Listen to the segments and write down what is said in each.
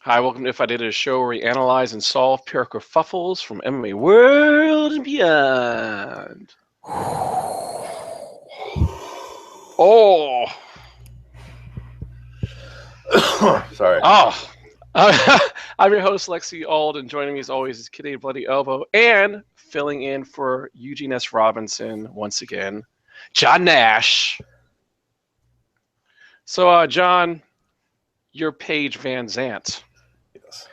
Hi, welcome to If I Did It, a show where we analyze and solve pure kerfuffles from MMA world and beyond. Oh. Sorry. Oh. I'm your host, Lexi Ald, and joining me as always is Kitty Bloody Elbow, and filling in for Eugene S. Robinson once again, John Nash. So, John, you're Paige Vanzant. Yes.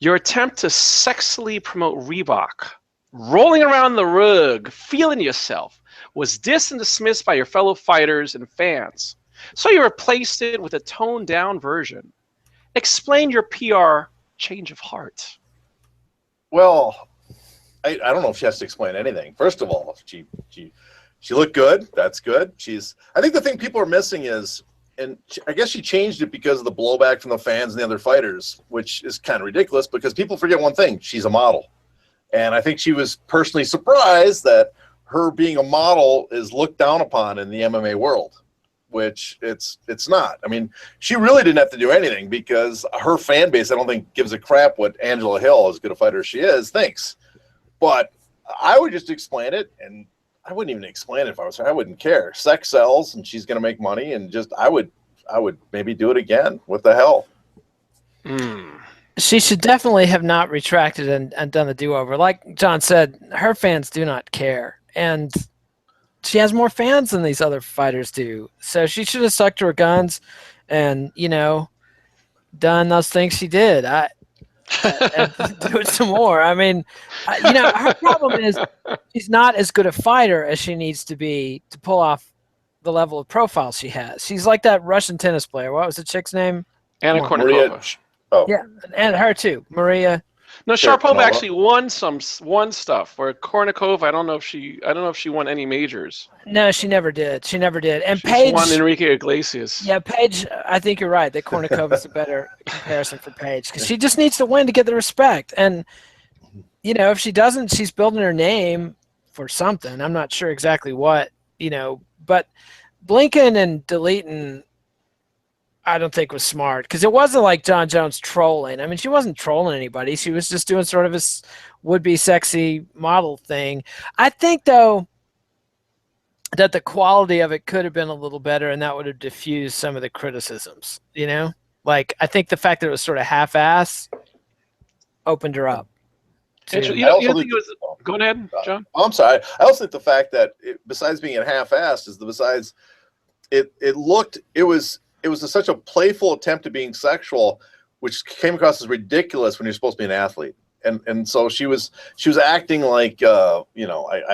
Your attempt to sexily promote Reebok, rolling around the rug, feeling yourself, was dissed and dismissed by your fellow fighters and fans. So you replaced it with a toned-down version. Explain your PR change of heart. Well, I don't know if she has to explain anything. First of all, she looked good. That's good. I think the thing people are missing is, and I guess she changed it because of the blowback from the fans and the other fighters, which is kind of ridiculous because people forget one thing: she's a model, and I think she was personally surprised that her being a model is looked down upon in the MMA world. Which it's not. I mean, she really didn't have to do anything because her fan base, I don't think, gives a crap what Angela Hill, as good a fighter as she is, thinks. But I would just explain it, and I wouldn't even explain it if I was her. I wouldn't care. Sex sells, and she's going to make money, and just I would maybe do it again. What the hell? She should definitely have not retracted and done the do-over. Like John said, her fans do not care, and she has more fans than these other fighters do. So she should have stuck to her guns and, done those things she did. And do it some more. I mean, her problem is she's not as good a fighter as she needs to be to pull off the level of profile she has. She's like that Russian tennis player. What was the chick's name? Anna Kournikova. Oh. Yeah, and her too, Maria. No, Sharapova actually won stuff. Where Kournikova, I don't know if she won any majors. No, she never did. And She Paige won Enrique Iglesias. Yeah, Paige. I think you're right that Kournikova is a better comparison for Paige because she just needs to win to get the respect. And if she doesn't, she's building her name for something. I'm not sure exactly what. But blinking and deleting, I don't think was smart because it wasn't like John Jones trolling. I mean, she wasn't trolling anybody. She was just doing sort of this would-be sexy model thing. I think, though, that the quality of it could have been a little better and that would have diffused some of the criticisms, Like, I think the fact that it was sort of half-ass opened her up. You think it was, go ahead, John. I'm sorry. I also think the fact that besides being a half-assed it was such a playful attempt at being sexual, which came across as ridiculous when you're supposed to be an athlete. And so she was acting like I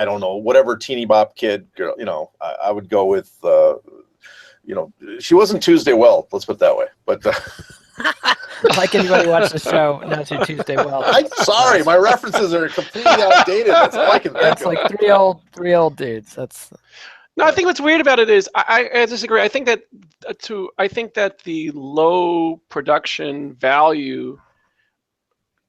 don't know, whatever teeny bop kid girl. I would go with she wasn't Tuesday Weld, let's put it that way. But like anybody watch the show, not your Tuesday Weld. I'm sorry, my references are completely outdated. That's all I can think That's of. like three old dudes. That's. No, I think what's weird about it is I disagree. I think that the low production value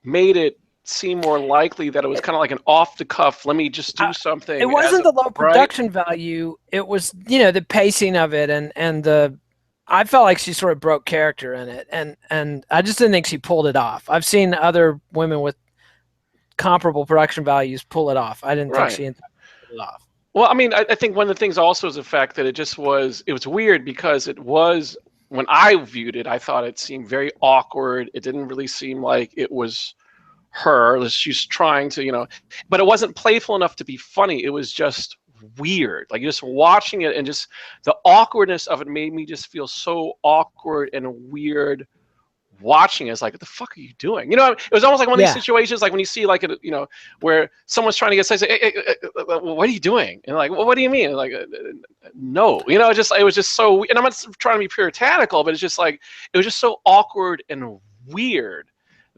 made it seem more likely that it was kind of like an off the cuff. Let me just do something. It wasn't the low production value. It was the pacing of it and the. I felt like she sort of broke character in it, and I just didn't think she pulled it off. I've seen other women with comparable production values pull it off. I didn't think she pulled it off. Well, I mean, I think one of the things also is the fact that it was weird because it was, when I viewed it, I thought it seemed very awkward. It didn't really seem like it was her. She's trying to, but it wasn't playful enough to be funny. It was just weird. Like, just watching it and just the awkwardness of it made me just feel so awkward and weird watching it. It's like, what the fuck are you doing? It was almost like one of these situations, like when you see like where someone's trying to get sex, what are you doing? And like, well, what do you mean? And like, no, it was just so. And I'm not trying to be puritanical, but it's just like it was just so awkward and weird.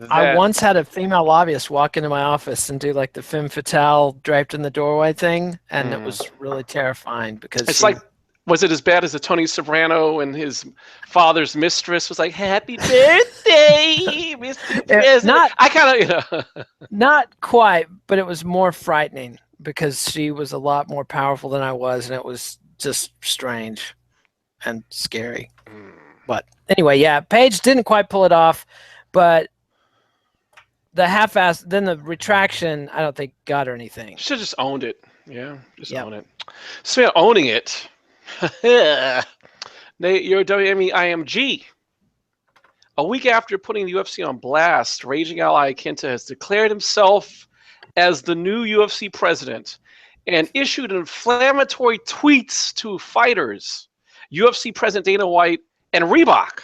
I once had a female lobbyist walk into my office and do like the femme fatale draped in the doorway thing, and it was really terrifying because it's like. Was it as bad as the Tony Soprano and his father's mistress was like, "Happy birthday, Mr. President"? I kind of, Not quite, but it was more frightening because she was a lot more powerful than I was, and it was just strange and scary. But anyway, yeah, Paige didn't quite pull it off. but the half-ass, then the retraction, I don't think got her anything. Should have just owned it. Yeah, just Yep. own it. So owning it. Nate, your WME-IMG. A week after putting the UFC on blast, raging ally Quinta has declared himself as the new UFC president and issued inflammatory tweets to fighters, UFC President Dana White, and Reebok.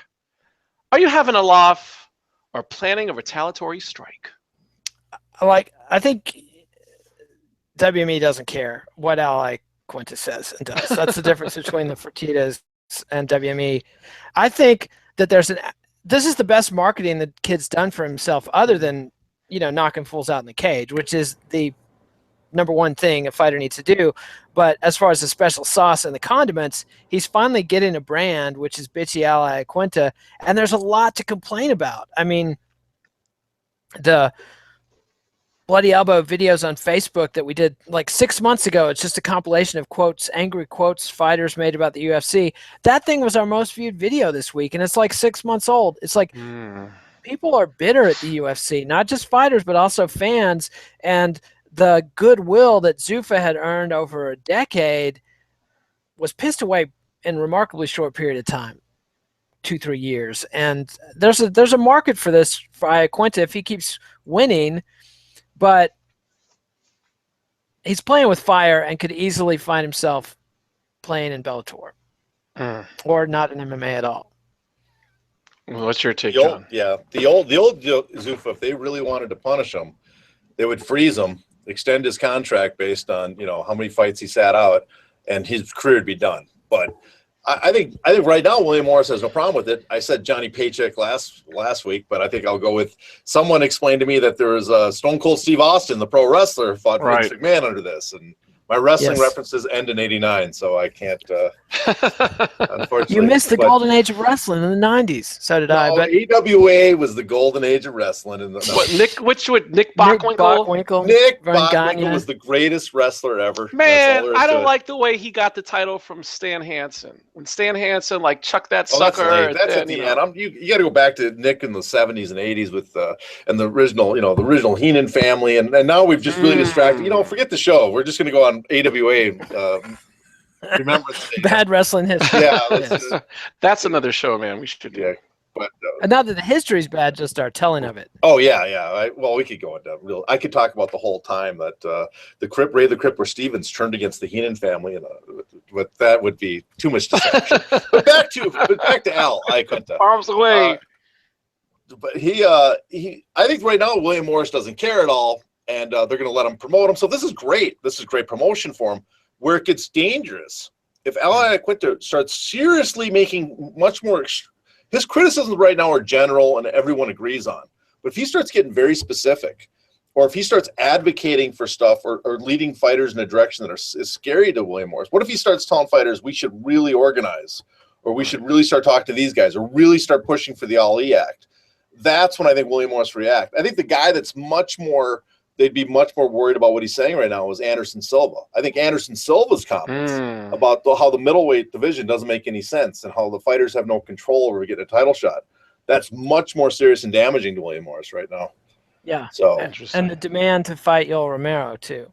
Are you having a laugh or planning a retaliatory strike? I think WME doesn't care what ally Quinta says and does. That's the difference between the Fertittas and WME. I think that this is the best marketing the kid's done for himself, other than, knocking fools out in the cage, which is the number one thing a fighter needs to do. But as far as the special sauce and the condiments, he's finally getting a brand, which is bitchy ally Quinta, and there's a lot to complain about. I mean, the Bloody Elbow videos on Facebook that we did like 6 months ago, it's just a compilation of quotes, angry quotes fighters made about the UFC. That thing was our most viewed video this week, and it's like 6 months old. It's like people are bitter at the UFC, not just fighters, but also fans. And the goodwill that Zuffa had earned over a decade was pissed away in a remarkably short period of time, 2-3 years. And there's a market for this for Iaquinta if he keeps winning. But he's playing with fire and could easily find himself playing in Bellator or not in MMA at all. Well, what's your take, John? Yeah, the old Zuffa, if they really wanted to punish him, they would freeze him, extend his contract based on how many fights he sat out, and his career would be done. But I think right now William Morris has no problem with it. I said Johnny Paycheck last week, but I think I'll go with someone explained to me that there was Stone Cold Steve Austin, the pro wrestler, fought Vince McMahon under this, and my wrestling references end in '89, so I can't. Unfortunately, you missed the golden age of wrestling in the '90s. So did I. But AWA was the golden age of wrestling. In the Nick Bockwinkel? Nick Bockwinkel was the greatest wrestler ever. Man, I don't like the way he got the title from Stan Hansen. When Stan Hansen chucked that sucker. That's at the end. You got to go back to Nick in the '70s and '80s with and the original, the original Heenan family, and now we've just really distracted. Forget the show. We're just going to go on AWA. Remember bad wrestling history. Yeah, that's another show, man. We should do. Yeah, but and now that the history's bad, just start telling of it. Oh yeah. Well, we could go into real. I could talk about the whole time that the Cripper Stevens turned against the Heenan family, and but that would be too much deception. but back to Al Iaquinta. Arms away. But I think right now William Morris doesn't care at all, and they're going to let him promote him. So this is great. This is great promotion for him. Where it gets dangerous, if Al Iaquinta starts seriously making much more, his criticisms right now are general and everyone agrees on. But if he starts getting very specific, or if he starts advocating for stuff or leading fighters in a direction that is scary to William Morris, what if he starts telling fighters we should really organize, or we should really start talking to these guys, or really start pushing for the Ali Act? That's when I think William Morris react. I think the guy that's they'd be much more worried about what he's saying right now is Anderson Silva. I think Anderson Silva's comments about how the middleweight division doesn't make any sense and how the fighters have no control over getting a title shot. That's much more serious and damaging to William Morris right now. Yeah. So and the demand to fight Yoel Romero too.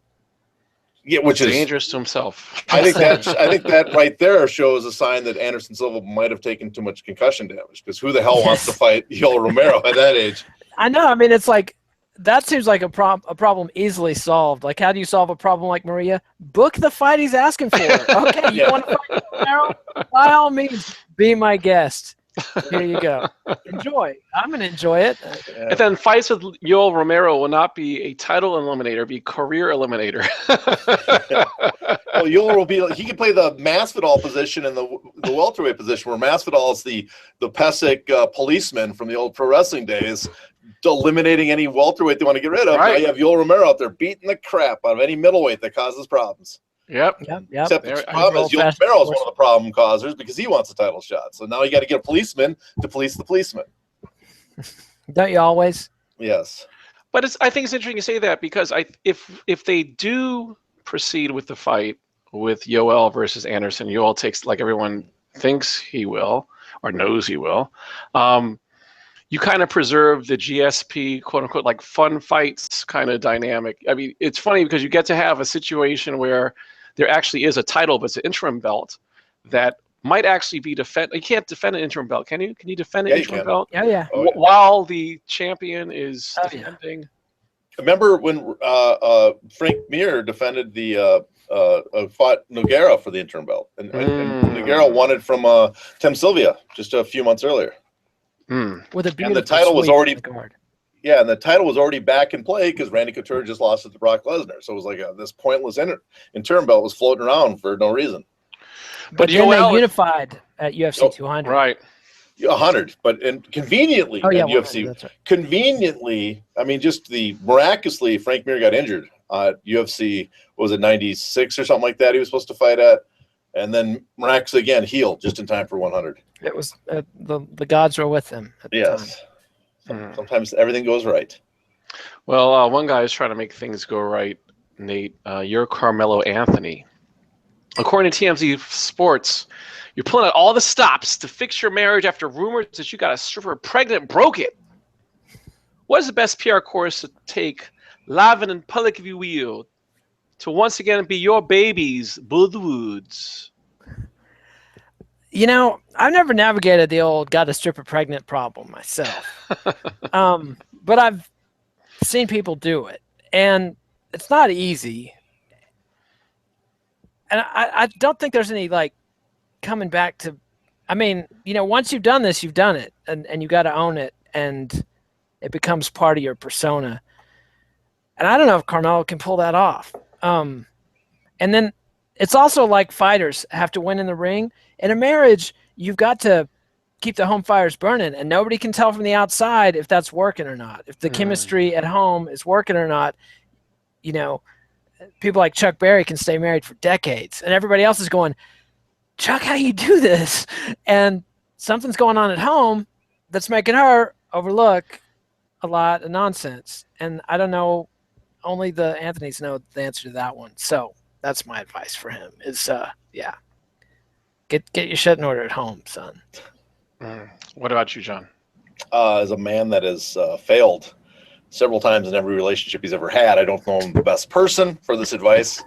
Yeah, which is dangerous to himself. I think that right there shows a sign that Anderson Silva might have taken too much concussion damage, because who the hell wants to fight Yoel Romero at that age? I know. I mean, it's like, that seems like a problem easily solved. Like, how do you solve a problem like Maria? Book the fight he's asking for. Okay, you want to fight Romero? By all means, be my guest. Here you go. Enjoy. I'm going to enjoy it. And then fights with Yoel Romero will not be a title eliminator, be career eliminator. Well, Yoel he can play the Masvidal position and the welterweight position, where Masvidal is the Pesach policeman from the old pro wrestling days, eliminating any welterweight they want to get rid of. Right. Now you have Yoel Romero out there beating the crap out of any middleweight that causes problems. Yep. Except the problem is Yoel Romero is one of the problem causers because he wants a title shot. So now you got to get a policeman to police the policeman. Don't you always? Yes. But I think it's interesting you say that, because if they do proceed with the fight with Yoel versus Anderson, Yoel takes, like everyone thinks he will or knows he will. you kind of preserve the GSP, quote unquote, like fun fights kind of dynamic. I mean, it's funny because you get to have a situation where there actually is a title, but it's an interim belt that might actually be defend. You can't defend an interim belt, can you? Can you defend an interim belt? Oh, yeah. While the champion is defending. Yeah. Remember when Frank Mir defended fought Nogueira for the interim belt, and Nogueira won it from Tim Sylvia just a few months earlier. With a beautiful and the title was already guard. Yeah, and the title was already back in play because Randy Couture just lost it to Brock Lesnar. So it was like this pointless interim belt was floating around for no reason. But then they unified at UFC 200. Right. 100, but conveniently at UFC. Right. Conveniently, I mean, just miraculously, Frank Mir got injured at UFC. What was it, 96 or something like that? He was supposed to fight at, and then miraculously again healed just in time for 100. It was the gods were with him. At the time. Sometimes everything goes right. Well, one guy is trying to make things go right. Nate, you're Carmelo Anthony. According to TMZ Sports, you're pulling out all the stops to fix your marriage after rumors that you got a stripper pregnant broke it. What is the best PR course to take, live and in public if you will, to once again be your baby's Bloodwoods? You know, I've never navigated the old got a stripper pregnant problem myself. But I've seen people do it, and it's not easy. And I don't think there's any like coming back to, I mean, you know, once you've done this, you've done it, and you got to own it, and it becomes part of your persona. And I don't know if Carmelo can pull that off. And then it's also like fighters have to win in the ring. In a marriage, you've got to keep the home fires burning, and nobody can tell from the outside if that's working or not. If the chemistry at home is working or not, you know, people like Chuck Berry can stay married for decades, and everybody else is going, Chuck, how you do this? And something's going on at home that's making her overlook a lot of nonsense. And I don't know, only the Anthonys know the answer to that one. So that's my advice for him is, get your shit in order at home, son. What about you, John? As a man that has failed several times in every relationship he's ever had, I don't know I'm the best person for this advice,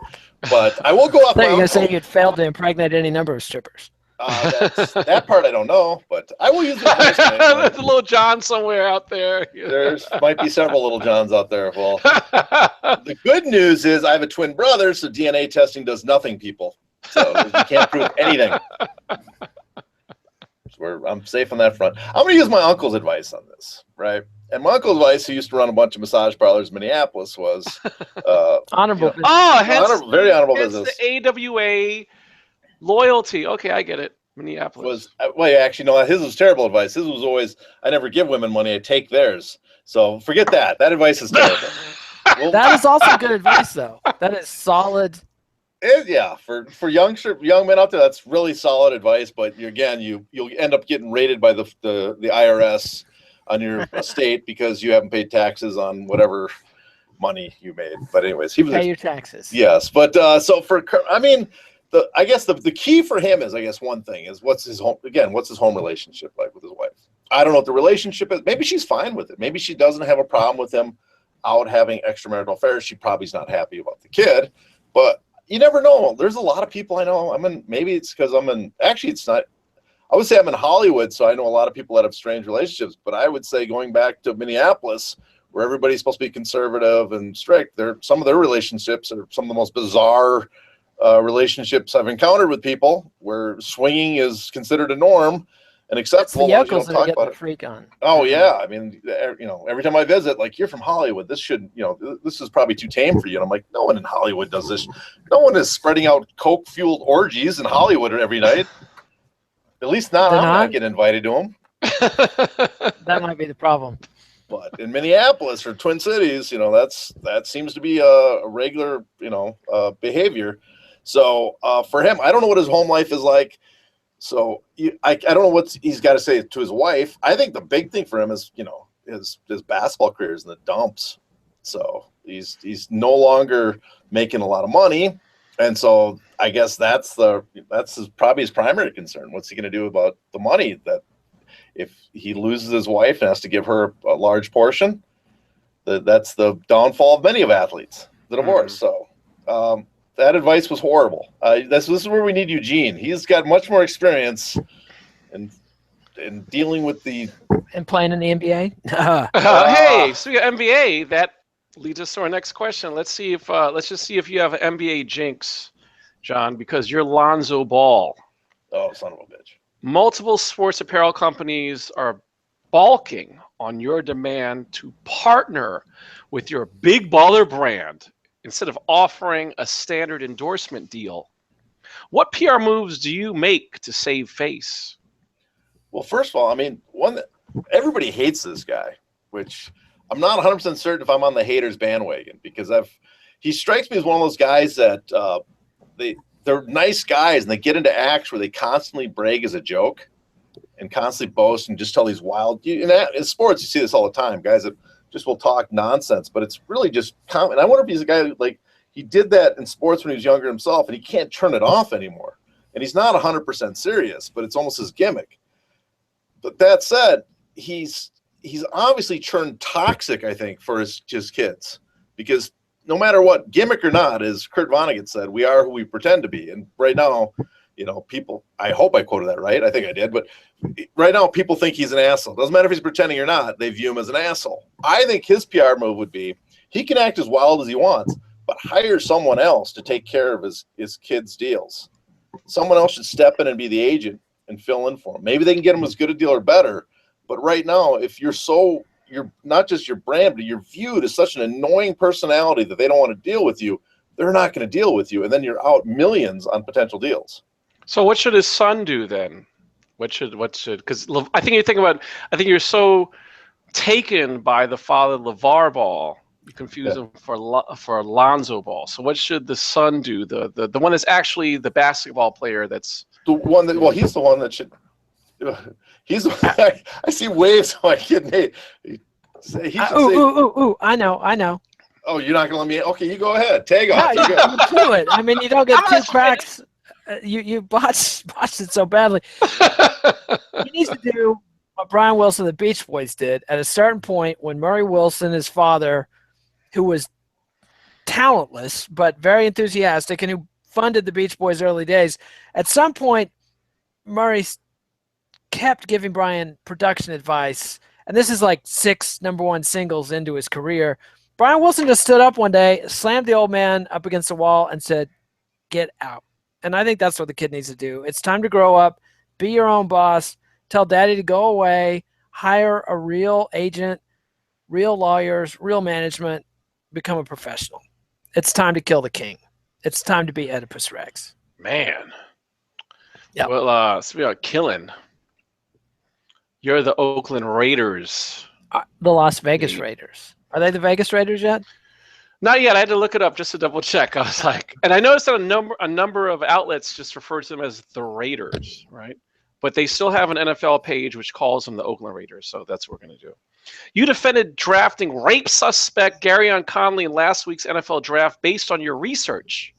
but I will go off. I thought you were going to say you'd failed to impregnate any number of strippers. That part I don't know, but I will use the advice. There's a little John somewhere out there. There's might be several little Johns out there. Well, the good news is I have a twin brother, so DNA testing does nothing, people. So you can't prove anything. So I'm safe on that front. I'm going to use my uncle's advice on this, right? And my uncle's advice, who used to run a bunch of massage parlors in Minneapolis, was honorable. You know, very honorable business. The AWA loyalty. Okay, I get it. Minneapolis actually, no. His was terrible advice. His was always, I never give women money. I take theirs. So forget that. That advice is terrible. That is also good advice, though. That is solid. For young men out there, that's really solid advice. But you'll end up getting raided by the IRS on your estate because you haven't paid taxes on whatever money you made. But anyways, pay your taxes. Yes, but I guess the key for him is, one thing is what's his home relationship like with his wife. I don't know what the relationship is. Maybe she's fine with it. Maybe she doesn't have a problem with him out having extramarital affairs. She probably's not happy about the kid, but you never know. There's a lot of people I know. Maybe it's because actually it's not. I would say I'm in Hollywood, so I know a lot of people that have strange relationships, but I would say going back to Minneapolis, where everybody's supposed to be conservative and strict, some of their relationships are some of the most bizarre relationships I've encountered with people, where swinging is considered a norm and acceptable. The yokels that get the freak on. Oh yeah, every time I visit, like, you're from Hollywood, this is probably too tame for you. And I'm like, no one in Hollywood does this. No one is spreading out coke-fueled orgies in Hollywood every night. At least not. I'm not getting invited to them. That might be the problem. But in Minneapolis or Twin Cities, that seems to be a regular, behavior. So for him, I don't know what his home life is like. So I don't know what he's got to say to his wife. I think the big thing for him is, his basketball career is in the dumps. So he's no longer making a lot of money. And so I guess that's probably his primary concern. What's he going to do about the money that if he loses his wife and has to give her a large portion, that's the downfall of many of athletes, the divorce. So that advice was horrible. This is where we need Eugene. He's got much more experience in dealing with the and playing in the NBA. Hey, so you got NBA. That leads us to our next question. Let's see if let's just see if you have an NBA jinx, John, because you're Lonzo Ball. Oh, son of a bitch. Multiple sports apparel companies are balking on your demand to partner with your big baller brand instead of offering a standard endorsement deal. What PR moves do you make to save face? Well, first of all, I mean, everybody hates this guy, which I'm not 100% certain if I'm on the haters bandwagon, because he strikes me as one of those guys that they're nice guys and they get into acts where they constantly brag as a joke and constantly boast and just tell these wild. In sports, you see this all the time, guys that just will talk nonsense, but it's really just common. I wonder if he's a guy who, he did that in sports when he was younger himself, and he can't turn it off anymore. And he's not 100% serious, but it's almost his gimmick. But that said, he's obviously turned toxic, I think, for his kids, because no matter what, gimmick or not, as Kurt Vonnegut said, we are who we pretend to be. And right now, people, I hope I quoted that right. I think I did. But right now, people think he's an asshole. Doesn't matter if he's pretending or not. They view him as an asshole. I think his PR move would be, he can act as wild as he wants, but hire someone else to take care of his kids' deals. Someone else should step in and be the agent and fill in for him. Maybe they can get him as good a deal or better. But right now, if you're not just your brand, but you're viewed as such an annoying personality that they don't want to deal with you, they're not going to deal with you. And then you're out millions on potential deals. So what should his son do then? Because I think you're so taken by the father LeVar Ball, you confuse him for Lonzo Ball. So what should the son do? The one that's actually the basketball player that's the one that, well, he's the one that should. He's the one, I see waves on my kid. I know. Oh, you're not gonna let me? Okay, you go ahead. Tag off. No, you do it. I mean, you don't get two cracks. You botched it so badly. He needs to do what Brian Wilson and the Beach Boys did at a certain point when Murray Wilson, his father, who was talentless but very enthusiastic and who funded the Beach Boys' early days, at some point, Murray kept giving Brian production advice, and this is like 6 #1 singles into his career. Brian Wilson just stood up one day, slammed the old man up against the wall, and said, "Get out." And I think that's what the kid needs to do. It's time to grow up, be your own boss, tell daddy to go away, hire a real agent, real lawyers, real management, become a professional. It's time to kill the king. It's time to be Oedipus Rex. Man. Yeah. Well, speaking of killing, you're the Oakland Raiders. The Las Vegas Raiders. Are they the Vegas Raiders yet? Not yet. I had to look it up just to double check. I was like, and I noticed that a number of outlets just refer to them as the Raiders, right? But they still have an NFL page which calls them the Oakland Raiders, so that's what we're going to do. You defended drafting rape suspect Garyon Conley in last week's NFL draft based on your research.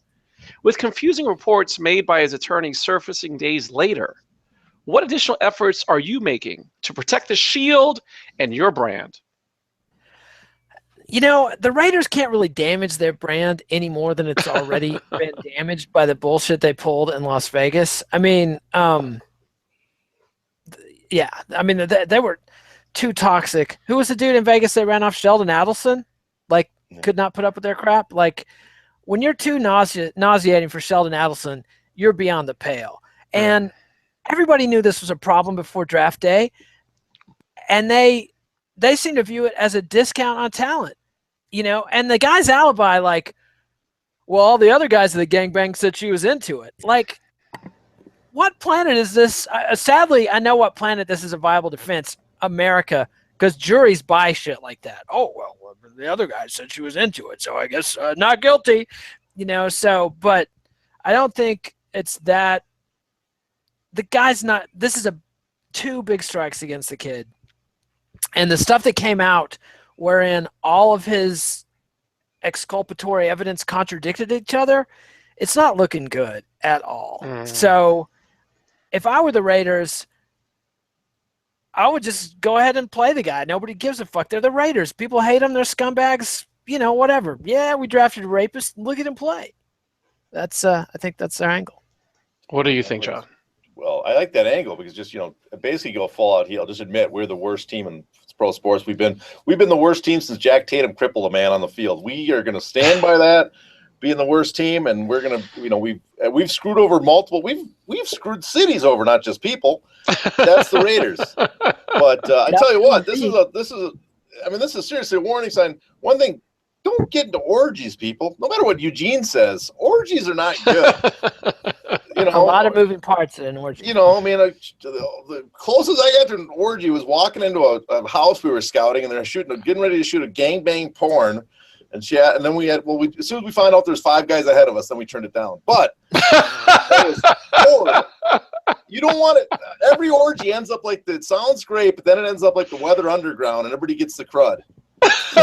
With confusing reports made by his attorney surfacing days later, what additional efforts are you making to protect the Shield and your brand? The Raiders can't really damage their brand any more than it's already been damaged by the bullshit they pulled in Las Vegas. I mean, they were too toxic. Who was the dude in Vegas that ran off? Sheldon Adelson? Could not put up with their crap? When you're too nauseating for Sheldon Adelson, you're beyond the pale. And everybody knew this was a problem before draft day, and they seem to view it as a discount on talent. And the guy's alibi, all the other guys of the gangbang said she was into it. What planet is this? Sadly, I know what planet this is a viable defense. America, because juries buy shit like that. Oh, well, the other guy said she was into it, so I guess not guilty. But I don't think it's that. The guy's not – this is 2 big strikes against the kid. And the stuff that came out wherein all of his exculpatory evidence contradicted each other, it's not looking good at all. So if I were the Raiders, I would just go ahead and play the guy. Nobody gives a fuck. They're the Raiders. People hate them. They're scumbags. Whatever. Yeah, we drafted a rapist. Look at him play. That's I think that's their angle. What do you think, John? Well, I like that angle because just basically go full out heel. Just admit we're the worst team in pro sports. We've been the worst team since Jack Tatum crippled a man on the field. We are going to stand by that, being the worst team, and we're going to we've screwed over multiple. We've screwed cities over, not just people. That's the Raiders. But I tell you what, this is seriously a warning sign. One thing. Don't get into orgies, people. No matter what Eugene says, orgies are not good. A lot of moving parts in an orgy. The closest I got to an orgy was walking into a house we were scouting, and they're getting ready to shoot a gangbang porn. And then as soon as we found out there's 5 guys ahead of us, then we turned it down. But it was horrible. You don't want it. Every orgy ends up like it sounds great, but then it ends up like the Weather Underground, and everybody gets the crud. So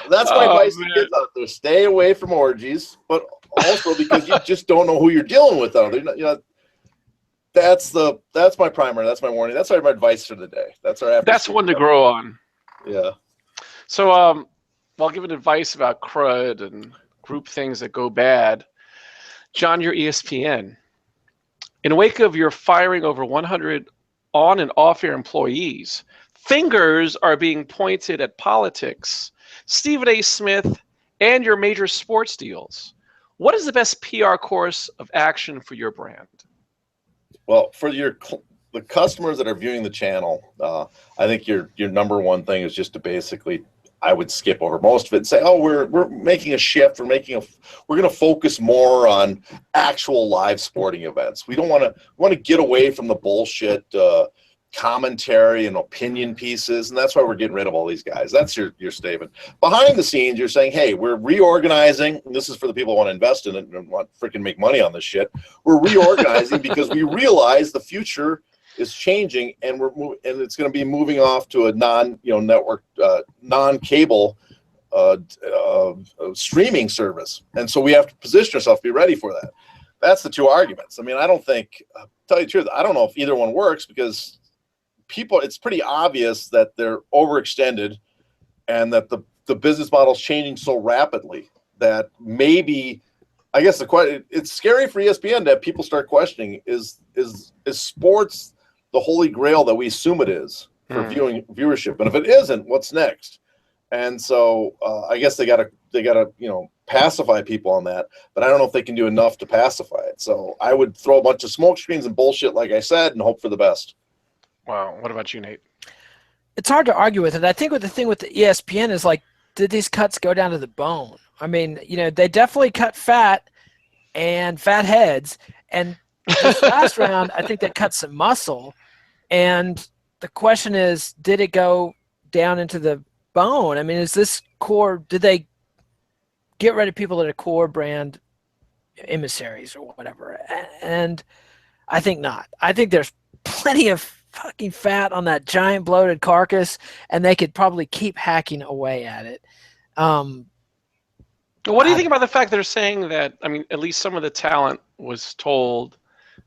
that's my advice to kids out there: stay away from orgies, but also because you just don't know who you're dealing with. That's my primer. That's my warning. That's my advice for the day. That's one to grow on. Yeah. So while giving advice about crud and group things that go bad, John, you're ESPN. In wake of your firing over 100 on and off-air employees, fingers are being pointed at politics, Stephen A. Smith, and your major sports deals. What is the best PR course of action for your brand? Well, for the customers that are viewing the channel, I think your number one thing is just to basically, I would skip over most of it and say, oh, we're making a shift. We're going to focus more on actual live sporting events. We don't want to get away from the bullshit commentary and opinion pieces, and that's why we're getting rid of all these guys. That's your statement. Behind the scenes, you're saying, hey, we're reorganizing. And this is for the people who want to invest in it and want to freaking make money on this shit. We're reorganizing because we realize the future is changing, and it's going to be moving off to a non-network, non-cable streaming service, and so we have to position ourselves to be ready for that. That's the two arguments. I mean, I don't think, tell you the truth, I don't know if either one works because it's pretty obvious that they're overextended, and that the business model is changing so rapidly that maybe, I guess it's scary for ESPN to have people start questioning: is sports the holy grail that we assume it is for viewership? And if it isn't, what's next? And so I guess they gotta pacify people on that, but I don't know if they can do enough to pacify it. So I would throw a bunch of smoke screens and bullshit, like I said, and hope for the best. Wow. What about you, Nate? It's hard to argue with it. I think the thing with the ESPN is, like, did these cuts go down to the bone? I mean, they definitely cut fat and fat heads, and this last round, I think they cut some muscle. And the question is, did it go down into the bone? I mean, is this core? Did they get rid of people that are core brand emissaries or whatever? And I think not. I think there's plenty of fucking fat on that giant bloated carcass, and they could probably keep hacking away at it. What do you think about the fact they're saying that, I mean, at least some of the talent was told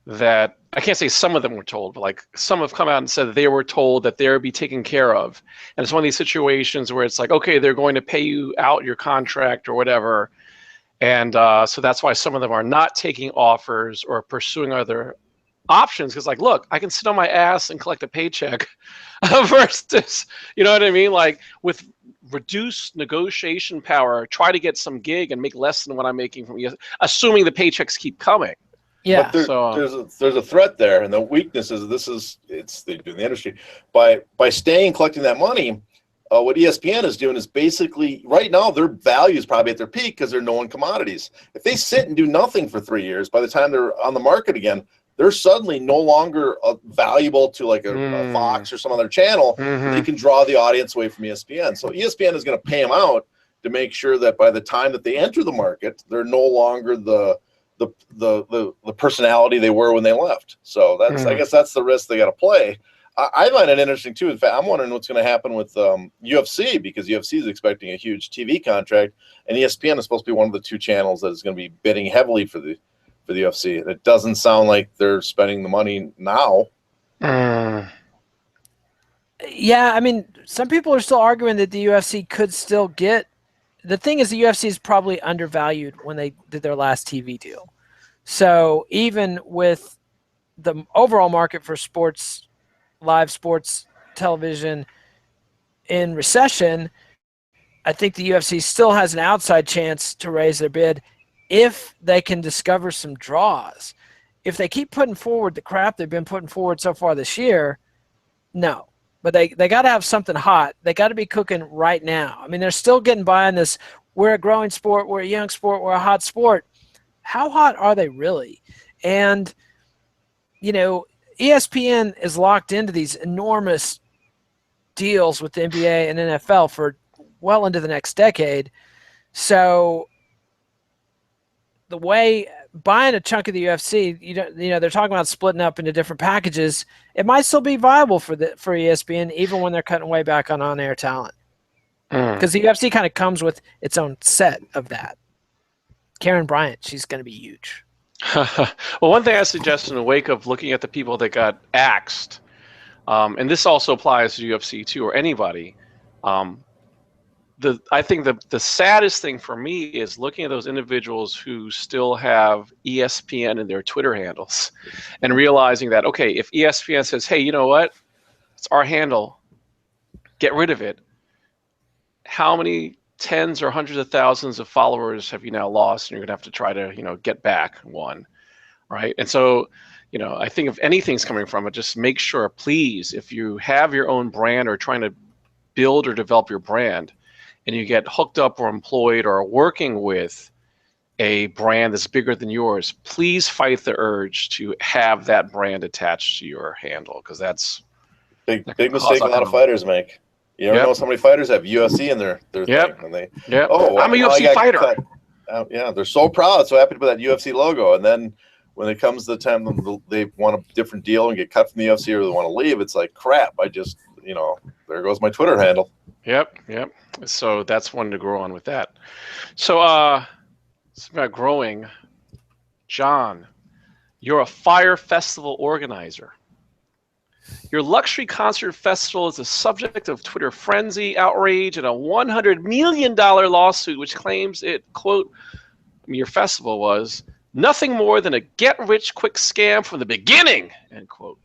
that, I can't say some of them were told, but like some have come out and said that they were told that they'll be taken care of. And it's one of these situations where it's like, okay, they're going to pay you out your contract or whatever. And so that's why some of them are not taking offers or pursuing other options, because, like, look, I can sit on my ass and collect a paycheck versus, you know what I mean? Like, with reduced negotiation power, try to get some gig and make less than what I'm making from you, assuming the paychecks keep coming. Yeah. But there's a threat there, and the weakness is they do in the industry by staying collecting that money. What ESPN is doing is basically, right now, their value is probably at their peak because they're known commodities. If they sit and do nothing for 3 years, by the time they're on the market again, they're suddenly no longer valuable to like a Fox or some other channel. They can draw the audience away from ESPN. So ESPN is going to pay them out to make sure that by the time that they enter the market, they're no longer the personality they were when they left. So that's I guess that's the risk they got to play. I find it interesting too. In fact, I'm wondering what's going to happen with UFC, because UFC is expecting a huge TV contract, and ESPN is supposed to be one of the two channels that is going to be bidding heavily for for the UFC. And it doesn't sound like they're spending the money now. Yeah, I mean, some people are still arguing that the UFC could still get. The thing is, the UFC is probably undervalued when they did their last TV deal. So even with the overall market for sports, live sports television in recession, I think the UFC still has an outside chance to raise their bid if they can discover some draws. If they keep putting forward the crap they've been putting forward so far this year, no. But they got to have something hot. They got to be cooking right now. I mean, they're still getting by on this, we're a growing sport, we're a young sport, we're a hot sport. How hot are they really? And, you know, ESPN is locked into these enormous deals with the NBA and NFL for well into the next decade. So the way buying a chunk of the UFC, they're talking about splitting up into different packages. It might still be viable for ESPN, even when they're cutting way back on on-air talent. Because the UFC kind of comes with its own set of that. Karen Bryant, she's going to be huge. Well, one thing I suggest in the wake of looking at the people that got axed, and this also applies to UFC too, or anybody, I think the saddest thing for me is looking at those individuals who still have ESPN in their Twitter handles and realizing that, okay, if ESPN says, hey, you know what, it's our handle, get rid of it, how many tens or hundreds of thousands of followers have you now lost, and you're going to have to try to, get back one, right? And so, I think if anything's coming from it, just make sure, please, if you have your own brand or trying to build or develop your brand, and you get hooked up or employed or working with a brand that's bigger than yours, please fight the urge to have that brand attached to your handle, because that's big mistake a lot of fighters make. You ever know so many fighters have UFC in their thing, and they I'm a UFC fighter. They're so proud, so happy to put that UFC logo, and then when it comes to the time they want a different deal and get cut from the UFC or they want to leave, it's like, crap, I just, there goes my Twitter handle. Yep. So that's one to grow on with that. So it's about growing. John, you're a Fyre Festival organizer. Your luxury concert festival is the subject of Twitter frenzy, outrage, and a $100 million lawsuit which claims it, quote, your festival was nothing more than a get-rich-quick scam from the beginning, end quote.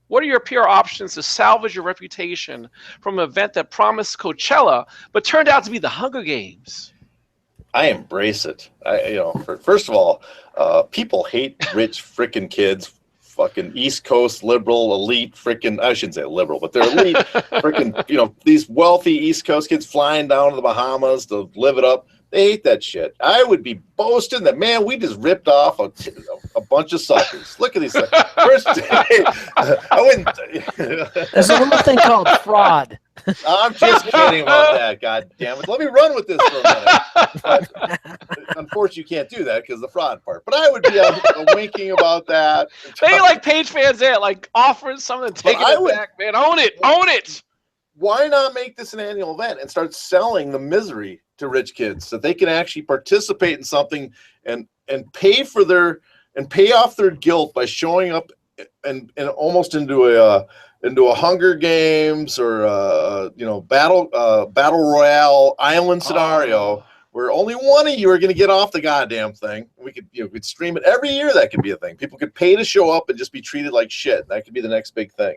What are your PR options to salvage your reputation from an event that promised Coachella but turned out to be the Hunger Games? I embrace it. First of all, people hate rich freaking kids, fucking East Coast liberal elite freaking. I shouldn't say liberal, but they're elite freaking. These wealthy East Coast kids flying down to the Bahamas to live it up. They hate that shit. I would be boasting that, man, we just ripped off a bunch of suckers. Look at these things. First day, I wouldn't. There's a little thing called fraud. I'm just kidding about that. God damn it. Let me run with this for a minute. But, unfortunately, you can't do that because of the fraud part. But I would be winking about that. They like Paige Vanzant, like offering something, taking it back, man. Own it. Why not make this an annual event and start selling the misery to rich kids so they can actually participate in something and pay off their guilt by showing up and almost into a Hunger Games or battle royale island scenario where only one of you are going to get off the goddamn thing. We could stream it every year. That could be a thing. People could pay to show up and just be treated like shit. That could be the next big thing.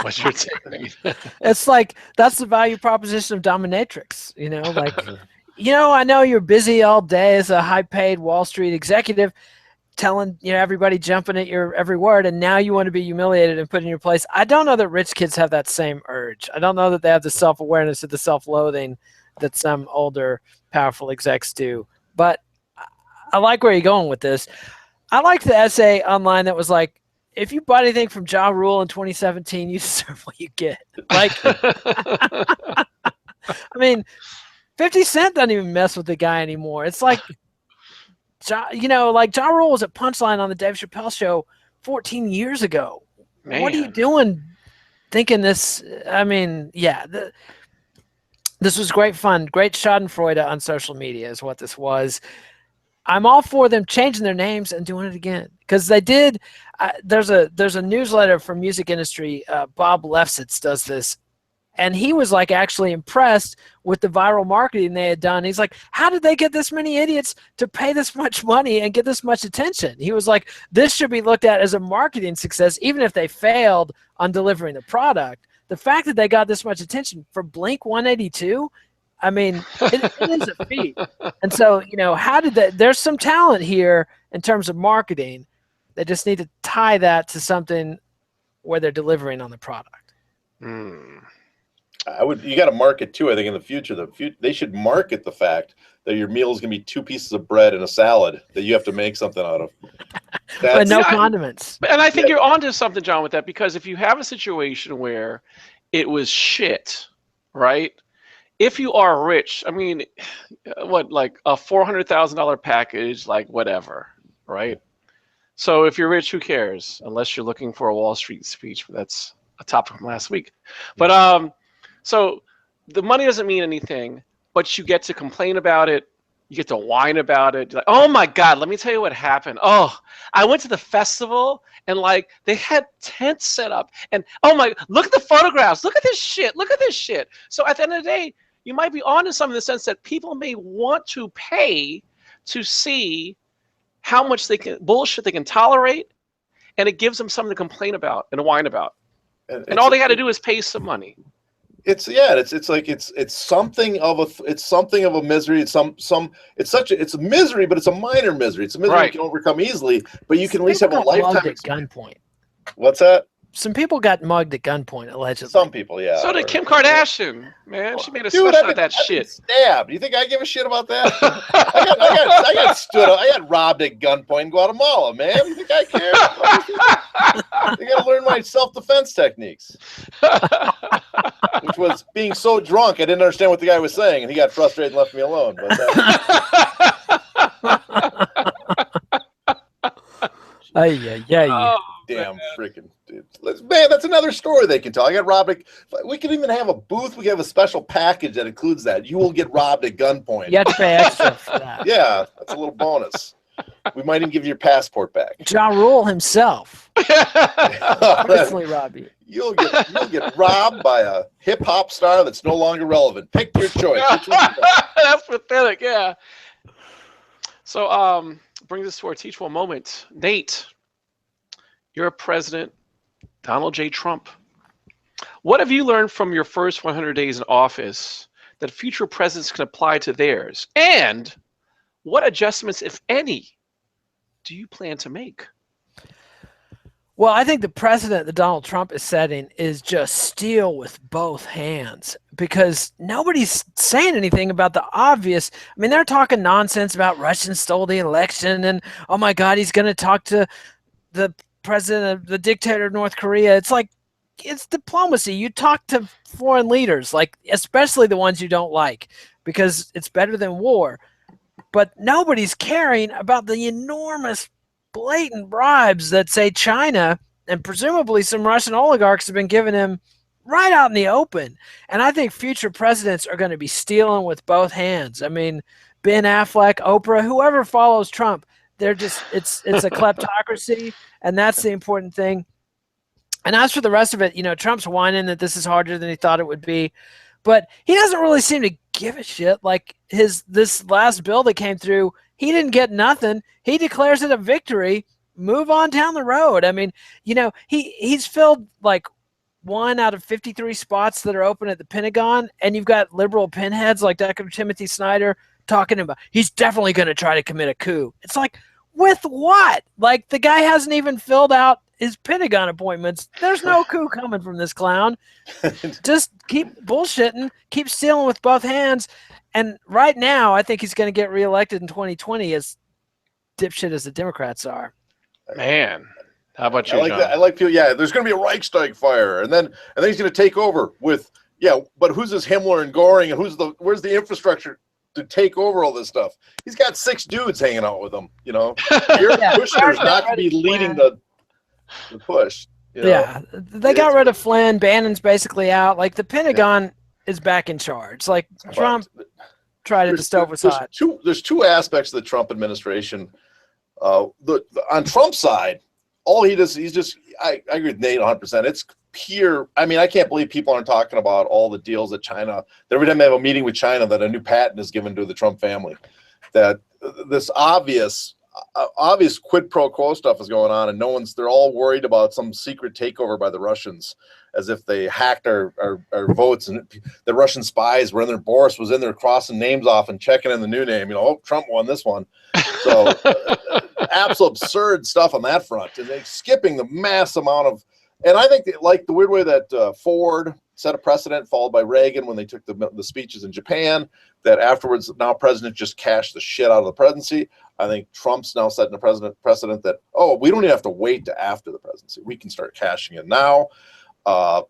What's your take? It's like that's the value proposition of dominatrix. I know you're busy all day as a high-paid Wall Street executive, telling everybody jumping at your every word, and now you want to be humiliated and put in your place. I don't know that rich kids have that same urge. I don't know that they have the self-awareness or the self-loathing that some older, powerful execs do. But I like where you're going with this. I like the essay online that was like, if you bought anything from Ja Rule in 2017, you deserve what you get. Like, I mean, 50 Cent doesn't even mess with the guy anymore. It's like, Ja Rule was at Punchline on the Dave Chappelle show 14 years ago. Man. What are you doing thinking this? I mean, this was great fun. Great schadenfreude on social media is what this was. I'm all for them changing their names and doing it again, because they did. There's a newsletter from music industry. Bob Lefsetz does this, and he was like actually impressed with the viral marketing they had done. He's like, how did they get this many idiots to pay this much money and get this much attention? He was like, this should be looked at as a marketing success, even if they failed on delivering the product. The fact that they got this much attention for Blink 182, I mean, it is a feat. And so, how did that? There's some talent here in terms of marketing. They just need to tie that to something where they're delivering on the product. You got to market too. I think in the future, they should market the fact that your meal is going to be 2 pieces of bread and a salad that you have to make something out of. But no condiments. And I think you're onto something, John, with that, because if you have a situation where it was shit, right? If you are rich, I mean, like a $400,000 package, like whatever, right? So if you're rich, who cares? Unless you're looking for a Wall Street speech, but that's a topic from last week. But so the money doesn't mean anything, but you get to complain about it. You get to whine about it. You're like, oh my God, let me tell you what happened. Oh, I went to the festival and like they had tents set up and look at the photographs. Look at this shit. Look at this shit. So at the end of the day, you might be onto something in the sense that people may want to pay to see how much bullshit they can tolerate, and it gives them something to complain about and to whine about. And all they got to do is pay some money. It's something of a misery. It's a misery, but it's a minor misery. It's a misery you can overcome easily, but you can at least have a lifetime at gunpoint. What's that? Some people got mugged at gunpoint, allegedly. Some people, yeah. So did Kim Kardashian, man. She made a special out of that shit. Stabbed. You think I give a shit about that? I got robbed at gunpoint in Guatemala, man. You think I care? You got to learn my self-defense techniques. Which was being so drunk, I didn't understand what the guy was saying, and he got frustrated and left me alone. Damn freaking dude. Man, that's another story they can tell. I got robbed. We can even have a booth. We can have a special package that includes that. You will get robbed at gunpoint. You have to pay extra for that. Yeah, that's a little bonus. We might even give you your passport back. Ja Rule himself. Personally rob you. You'll get robbed by a hip hop star that's no longer relevant. Pick your choice. That's pathetic, yeah. So brings us to our teachable moment. Nate, you're President Donald J. Trump. What have you learned from your first 100 days in office that future presidents can apply to theirs? And what adjustments, if any, do you plan to make? Well, I think the precedent that Donald Trump is setting is just steal with both hands, because nobody's saying anything about the obvious. I mean, they're talking nonsense about Russians stole the election and, oh my God, he's going to talk to the president of the dictator of North Korea. It's like, it's diplomacy. You talk to foreign leaders, like especially the ones you don't like, because it's better than war. But nobody's caring about the enormous blatant bribes that, say, China and presumably some Russian oligarchs have been giving him right out in the open. And I think future presidents are going to be stealing with both hands. I mean, Ben Affleck, Oprah, whoever follows Trump, they're just, it's a kleptocracy, and that's the important thing. And as for the rest of it, Trump's whining that this is harder than he thought it would be, but he doesn't really seem to give a shit. Like this last bill that came through, he didn't get nothing. He declares it a victory. Move on down the road. I mean, he's filled like 1 out of 53 spots that are open at the Pentagon, and you've got liberal pinheads like Dr. Timothy Snyder talking about he's definitely going to try to commit a coup. It's like, with what? Like, the guy hasn't even filled out his Pentagon appointments. There's no coup coming from this clown. Just keep bullshitting, keep stealing with both hands. And right now, I think he's going to get reelected in 2020, as dipshit as the Democrats are. Man, how about you, I like John? that. I like people. Yeah, there's going to be a Reichstag fire, and then he's going to take over with But who's this Himmler and Goring, and where's the infrastructure to take over all this stuff? He's got 6 dudes hanging out with him. Your Kushner's not going to be leading the push. Yeah, they got rid of Flynn. Bannon's basically out. Like, the Pentagon is back in charge. Like, Trump tried it, the stove was hot. There's two aspects of the Trump administration. On Trump's side, all he does, I agree with Nate 100%. It's pure. I mean, I can't believe people aren't talking about all the deals that China, every time they have a meeting with China, that a new patent is given to the Trump family. That this obvious quid pro quo stuff is going on, and they're all worried about some secret takeover by the Russians, as if they hacked our votes, and the Russian spies were in there. Boris was in there crossing names off and checking in the new name. Trump won this one. So absolute absurd stuff on that front, and they're skipping the mass amount of. And I think like the weird way that Ford set a precedent, followed by Reagan when they took the speeches in Japan, that afterwards now president just cashed the shit out of the presidency. I think Trump's now setting a precedent that, we don't even have to wait to after the presidency. We can start cashing it now.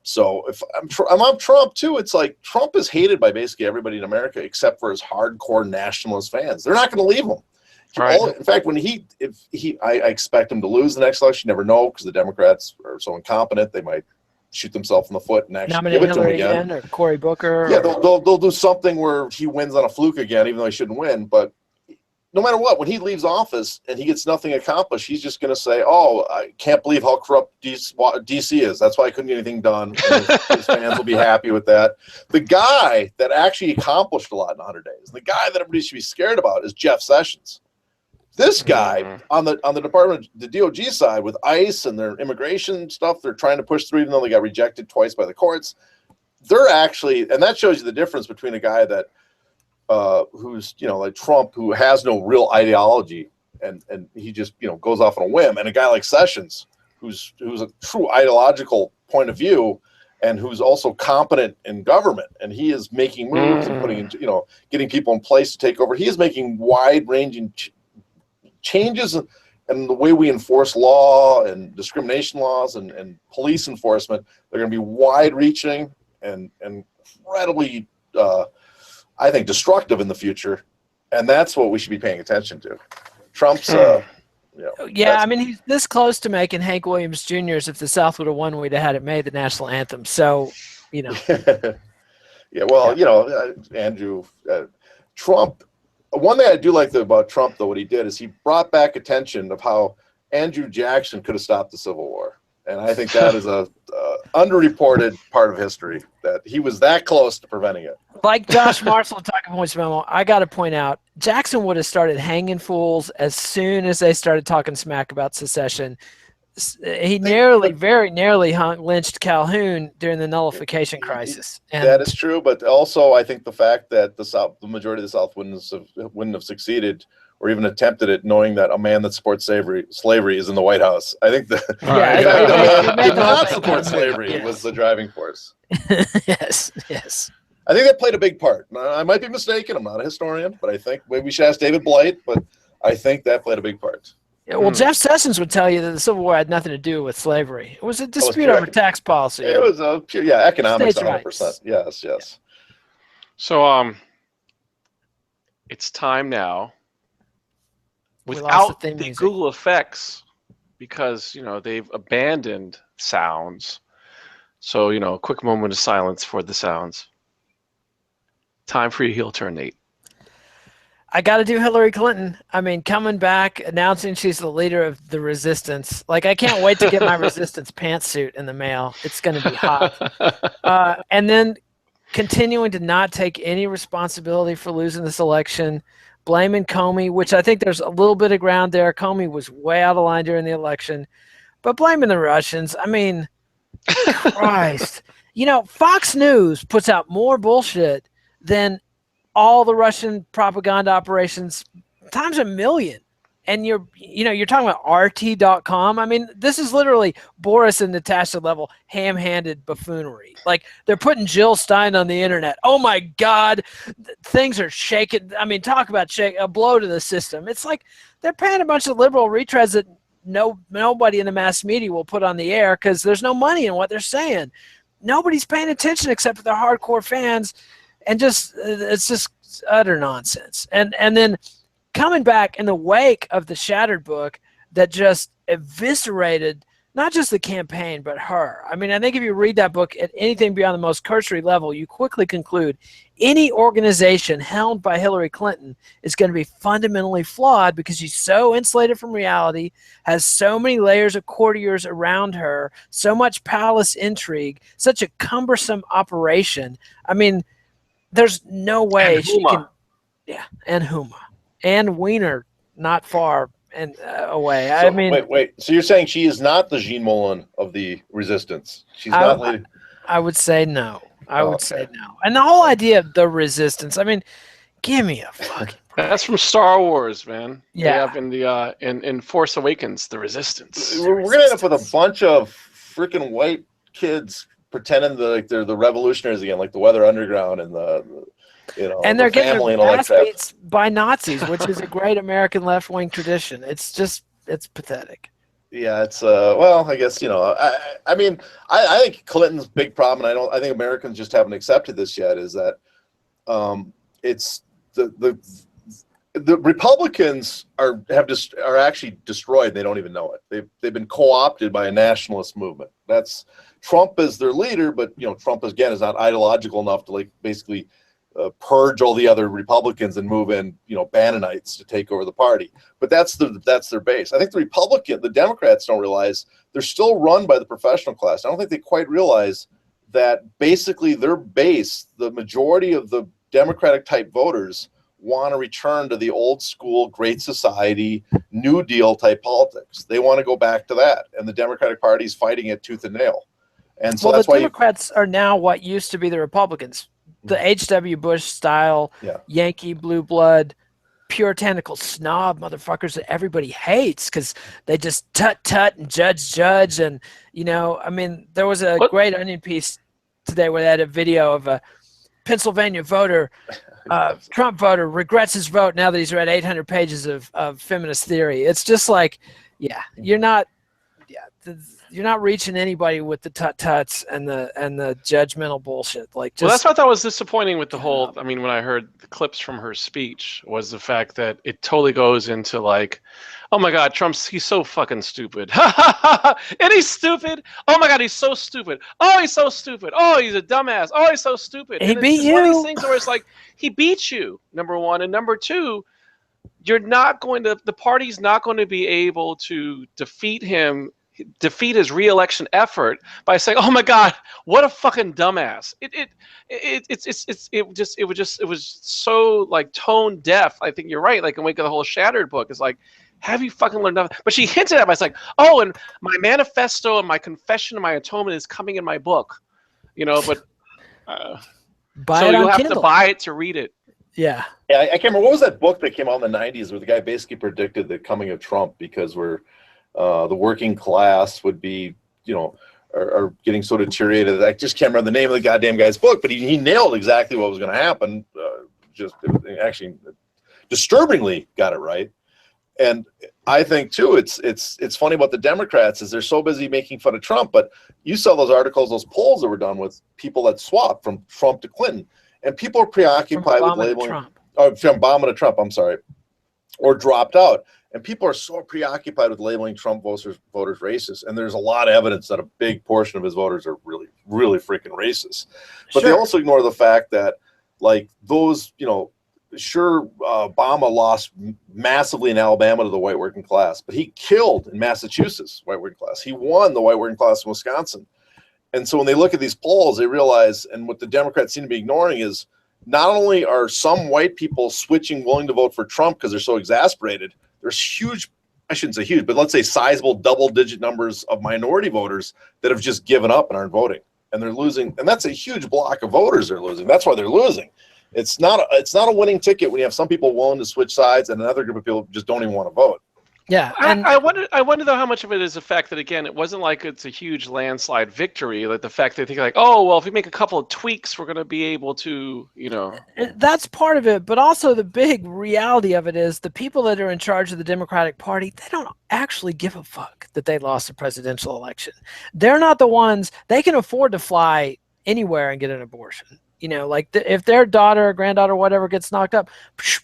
So if I'm on Trump too, it's like Trump is hated by basically everybody in America except for his hardcore nationalist fans. They're not going to leave him. Right. In fact, I expect him to lose the next election. You never know, because the Democrats are so incompetent. They might shoot themselves in the foot and actually give it to him again. Or Cory Booker. Yeah, they'll do something where he wins on a fluke again, even though he shouldn't win. But no matter what, when he leaves office and he gets nothing accomplished, he's just going to say, I can't believe how corrupt DC is. That's why I couldn't get anything done. His fans will be happy with that. The guy that actually accomplished a lot in 100 days, the guy that everybody should be scared about, is Jeff Sessions. This guy on the Department, the DOJ side, with ICE and their immigration stuff, they're trying to push through, even though they got rejected twice by the courts. They're actually, and that shows you the difference between a guy that who's like Trump, who has no real ideology and he just goes off on a whim, and a guy like Sessions, who's a true ideological point of view, and who's also competent in government, and he is making moves and putting in, getting people in place to take over. He is making wide-ranging changes in the way we enforce law and discrimination laws and police enforcement. They're going to be wide-reaching and incredibly, I think, destructive in the future, and that's what we should be paying attention to. Trump's, I mean, he's this close to making Hank Williams Jr.'s "If the South Would Have Won, We'd Have Had It Made" the national anthem. So, Andrew, Trump. One thing I do like about Trump, though, what he did is he brought back attention of how Andrew Jackson could have stopped the Civil War. And I think that is a underreported part of history, that he was that close to preventing it. Like Josh Marshall talking points memo, I got to point out, Jackson would have started hanging fools as soon as they started talking smack about secession. He very nearly lynched Calhoun during the nullification crisis. And that is true, but also I think the fact that the majority of the South wouldn't have succeeded or even attempted it, knowing that a man that supports slavery is in the White House. I think the did not support slavery was the driving force. Yes. I think that played a big part. I might be mistaken. I'm not a historian, but I think maybe we should ask David Blight, but I think that played a big part. Yeah, well, Jeff Sessions would tell you that the Civil War had nothing to do with slavery. It was a dispute over tax policy. It was economics, 100%. Yes. So it's time now, without the Google effects, because they've abandoned sounds. So a quick moment of silence for the sounds. Time for your heel turn, Nate. I got to do Hillary Clinton. I mean, coming back, announcing she's the leader of the resistance. Like, I can't wait to get my resistance pantsuit in the mail. It's going to be hot. And then continuing to not take any responsibility for losing this election, blaming Comey, which I think there's a little bit of ground there. Comey was way out of line during the election. But blaming the Russians, I mean, Christ. Fox News puts out more bullshit than all the Russian propaganda operations times a million. And you're talking about RT.com. I mean, this is literally Boris and Natasha level ham-handed buffoonery. Like, they're putting Jill Stein on the internet. Oh my God, things are shaking. I mean, talk about a blow to the system. It's like they're paying a bunch of liberal retreads that nobody in the mass media will put on the air because there's no money in what they're saying. Nobody's paying attention except for their hardcore fans. And it's just utter nonsense. And then coming back in the wake of the Shattered book that just eviscerated not just the campaign, but her. I mean, I think if you read that book at anything beyond the most cursory level, you quickly conclude any organization held by Hillary Clinton is going to be fundamentally flawed because she's so insulated from reality, has so many layers of courtiers around her, so much palace intrigue, such a cumbersome operation. I mean, there's no way she can. Yeah, and Huma. And Wiener, not far and away. So, I mean, wait. So you're saying she is not the Jean Moulin of the resistance? She's not lady. I would say no. I would say no. And the whole idea of the resistance, I mean, give me a fucking break. That's from Star Wars, man. Yeah. They have in the in Force Awakens, the resistance. We're gonna end up with a bunch of freaking white kids pretending like they're the revolutionaries again, like the Weather Underground and and they're getting family their and ass beats by Nazis, which is a great American left-wing tradition. It's pathetic. Yeah, it's well, I guess I mean, I think Clinton's big problem, and I think Americans just haven't accepted this yet, is that it's the Republicans are actually destroyed. They don't even know it. They've been co-opted by a nationalist movement. That's Trump is their leader, but Trump again is not ideological enough to like basically purge all the other Republicans and move in, Bannonites to take over the party. But that's their base. I think the Democrats don't realize they're still run by the professional class. I don't think they quite realize that basically their base, the majority of the Democratic type voters, want to return to the old school Great Society, New Deal type politics. They want to go back to that, and the Democratic Party is fighting it tooth and nail. And so that's the why Democrats are now what used to be the Republicans. The H.W. Bush style, Yankee blue blood, puritanical snob motherfuckers that everybody hates because they just tut and judge. And, I mean, there was a great Onion piece today where they had a video of a Pennsylvania voter, Trump voter, regrets his vote now that he's read 800 pages of feminist theory. It's just like, you're not reaching anybody with the tut-tuts and the judgmental bullshit. Well, that's what I thought was disappointing with the whole. I mean, when I heard the clips from her speech, was the fact that it totally goes into like, oh my God, he's so fucking stupid. And he's stupid. Oh my God, he's so stupid. Oh, he's so stupid. Oh, he's a dumbass. Oh, he's so stupid. He beat you. One of these things where it's like, he beat you, number one, and number two, the party's not going to be able to defeat his re-election effort by saying, "Oh my God, what a fucking dumbass!" It was so like tone deaf. I think you're right. Like in wake of the whole Shattered book, it's like, have you fucking learned nothing? But she hinted at it. It's like, oh, and my manifesto and my confession and my atonement is coming in my book, But so you'll have Kindle. to buy it to read it. Yeah. Yeah, I can't remember what was that book that came out in the '90s where the guy basically predicted the coming of Trump because the working class would be, are getting so deteriorated. I just can't remember the name of the goddamn guy's book, but he nailed exactly what was going to happen. Actually disturbingly got it right. And I think too, it's funny about the Democrats is they're so busy making fun of Trump, but you saw those articles, those polls that were done with people that swapped from Trump to Clinton, and people are preoccupied with labeling from Obama to Trump. I'm sorry, or dropped out. And people are so preoccupied with labeling Trump voters racist. And there's a lot of evidence that a big portion of his voters are really, really freaking racist. But they also ignore the fact that, like, those, Obama lost massively in Alabama to the white working class, but he killed in Massachusetts white working class. He won the white working class in Wisconsin. And so when they look at these polls, they realize, and what the Democrats seem to be ignoring is, not only are some white people willing to vote for Trump because they're so exasperated, there's huge, I shouldn't say huge, but let's say sizable double-digit numbers of minority voters that have just given up and aren't voting, and they're losing. And that's a huge block of voters they're losing. That's why they're losing. It's not a winning ticket when you have some people willing to switch sides and another group of people just don't even want to vote. Yeah, and I wonder though how much of it is the fact that, again, it wasn't like it's a huge landslide victory. Like the fact that they think like, oh well, if we make a couple of tweaks, we're going to be able to, That's part of it, but also the big reality of it is the people that are in charge of the Democratic Party, they don't actually give a fuck that they lost the presidential election. They're not the ones. They can afford to fly anywhere and get an abortion. If their daughter or granddaughter or whatever gets knocked up,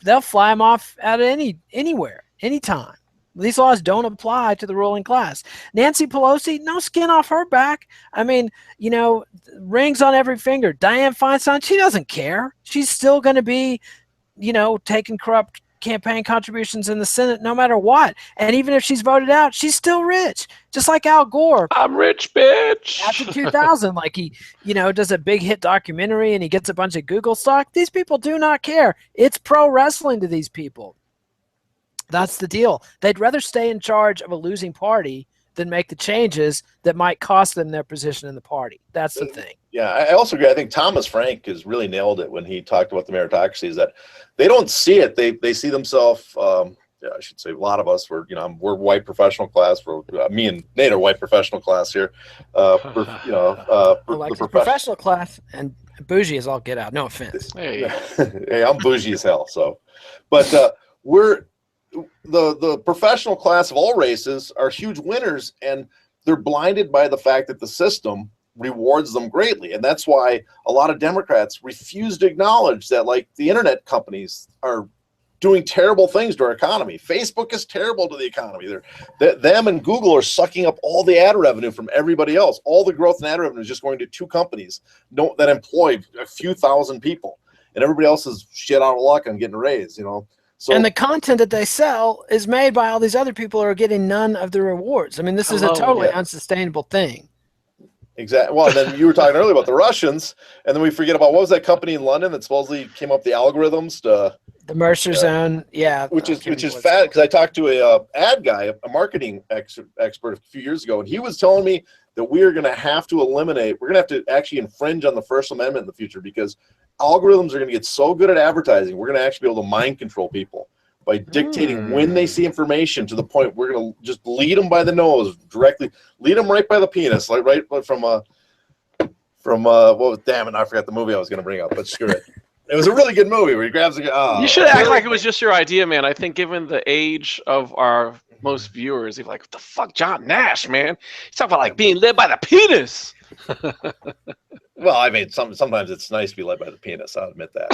they'll fly them off out of anywhere, anytime. These laws don't apply to the ruling class. Nancy Pelosi, no skin off her back. I mean, you know, rings on every finger. Dianne Feinstein, she doesn't care. She's still going to be, you know, taking corrupt campaign contributions in the Senate no matter what. And even if she's voted out, she's still rich. Just like Al Gore. I'm rich, bitch. After 2000, like he, you know, does a big hit documentary and he gets a bunch of Google stock. These people do not care. It's pro wrestling to these people. That's the deal. They'd rather stay in charge of a losing party than make the changes that might cost them their position in the party. That's the thing. Yeah, I also agree. I think Thomas Frank has really nailed it when he talked about the meritocracy, is that they don't see it. They see themselves, I should say a lot of us, we're white professional class. Me and Nate are white professional class here. Professional class and bougie is all get out. No offense. Hey, hey, I'm bougie as hell. So, but we're the professional class of all races are huge winners, and they're blinded by the fact that the system rewards them greatly. And that's why a lot of Democrats refuse to acknowledge that, like, the internet companies are doing terrible things to our economy. Facebook is terrible to the economy. Them and Google are sucking up all the ad revenue from everybody else. All the growth in ad revenue is just going to two companies that employ a few thousand people, and everybody else is shit out of luck on getting a raise, you know. So, and the content that they sell is made by all these other people who are getting none of the rewards. I mean, this is a totally unsustainable thing. Exactly. Well, and then you were talking earlier about the Russians, and then we forget about, what was that company in London that supposedly came up with the algorithms to the Mercer Zone, which is fat, because I talked to a ad guy, a marketing expert a few years ago, and he was telling me that we're going to have to actually infringe on the First Amendment in the future, because algorithms are going to get so good at advertising, we're going to actually be able to mind control people by dictating when they see information, to the point we're going to just lead them by the nose directly, lead them right by the penis, like right from what was, damn it, I forgot the movie I was going to bring up, but screw it. It was a really good movie where he grabs a guy. You should act like it was just your idea, man. I think given the age of our most viewers, they're like, what the fuck, John Nash, man? He's talking about like being led by the penis. Well, I mean, sometimes it's nice to be led by the penis. I'll admit that.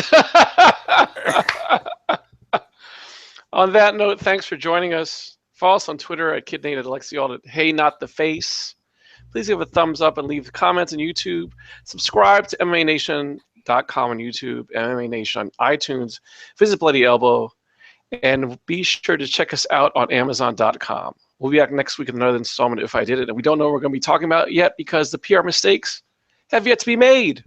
On that note, thanks for joining us. Follow us on Twitter at KidNate, at Alexial, at Hey Not The Face. Please give a thumbs up and leave comments on YouTube. Subscribe to MMANation.com on YouTube, MMA Nation on iTunes. Visit Bloody Elbow. And be sure to check us out on Amazon.com. We'll be back next week with another installment, If I Did It. And we don't know what we're going to be talking about yet, because the PR mistakes have yet to be made.